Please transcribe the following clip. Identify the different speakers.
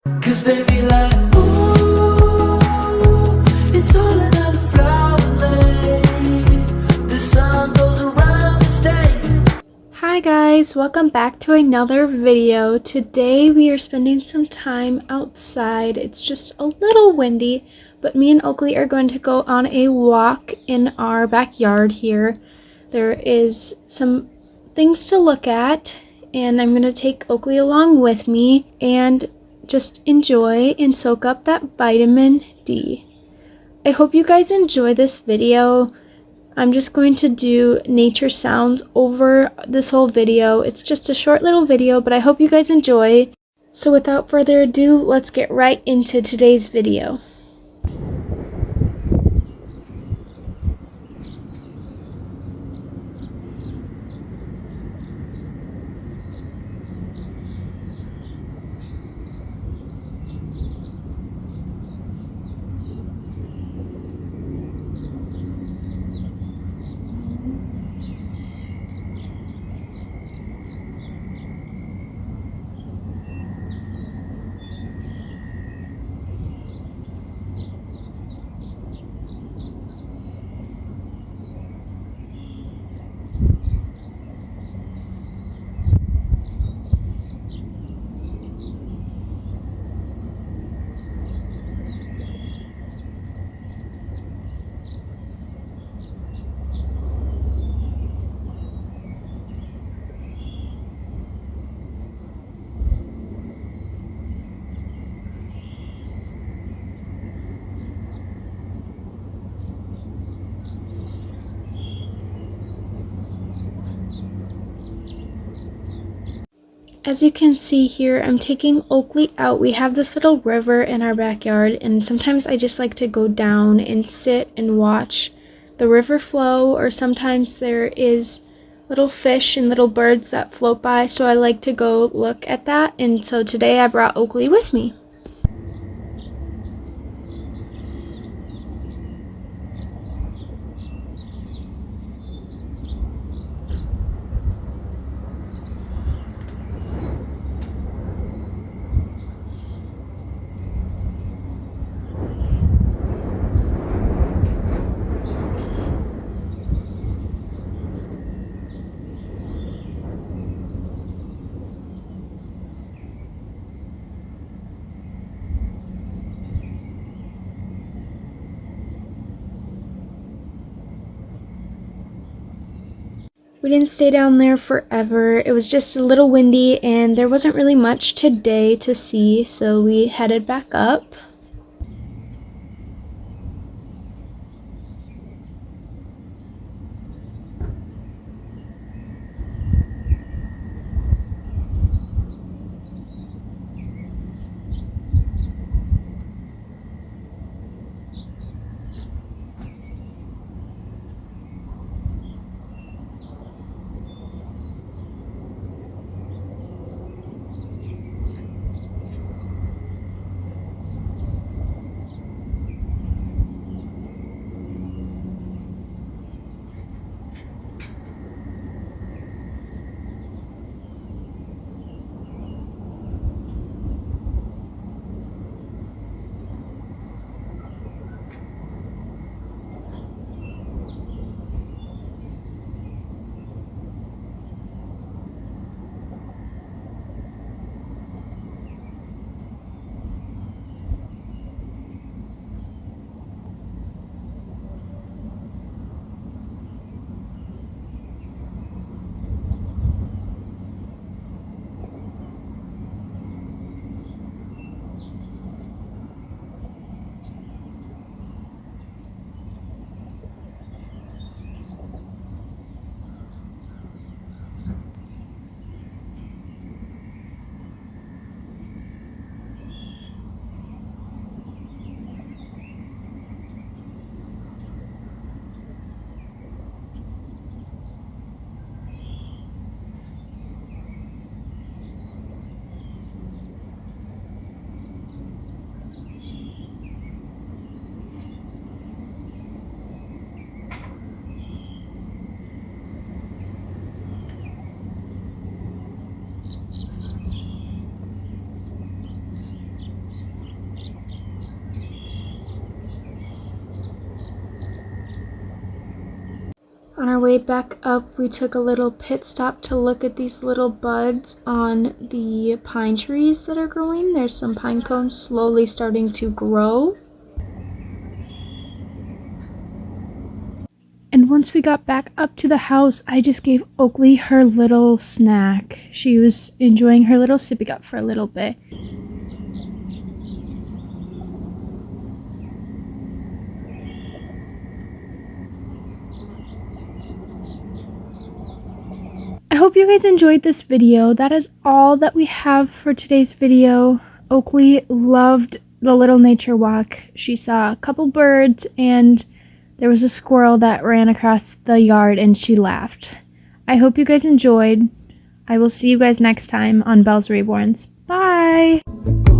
Speaker 1: 'Cause baby, like, ooh, it's all another flower lay. The sun goes around the state.
Speaker 2: Hi guys, welcome back to another video. Today we are spending some time outside. It's just a little windy, but me and Oakleigh are going to go on a walk in our backyard here. There is some things to look at, and I'm going to take Oakleigh along with me and just enjoy and soak up that vitamin D. I hope you guys enjoy this video. I'm just going to do nature sounds over this whole video. It's just a short little video, but I hope you guys enjoy. So without further ado, let's get right into today's video. As you can see here, I'm taking Oakleigh out. We have this little river in our backyard, and sometimes I just like to go down and sit and watch the river flow, or sometimes there is little fish and little birds that float by, so I like to go look at that. And so today I brought Oakleigh with me. We didn't stay down there forever. It was just a little windy and there wasn't really much today to see, so we headed back up. On our way back up, we took a little pit stop to look at these little buds on the pine trees that are growing. There's some pine cones slowly starting to grow. And once we got back up to the house, I just gave Oakleigh her little snack. She was enjoying her little sippy cup for a little bit. I hope you guys enjoyed this video. That is all that we have for today's video. Oakleigh loved the little nature walk. She saw a couple birds and there was a squirrel that ran across the yard and she laughed. I hope you guys enjoyed. I will see you guys next time on Belle's Reborns. Bye!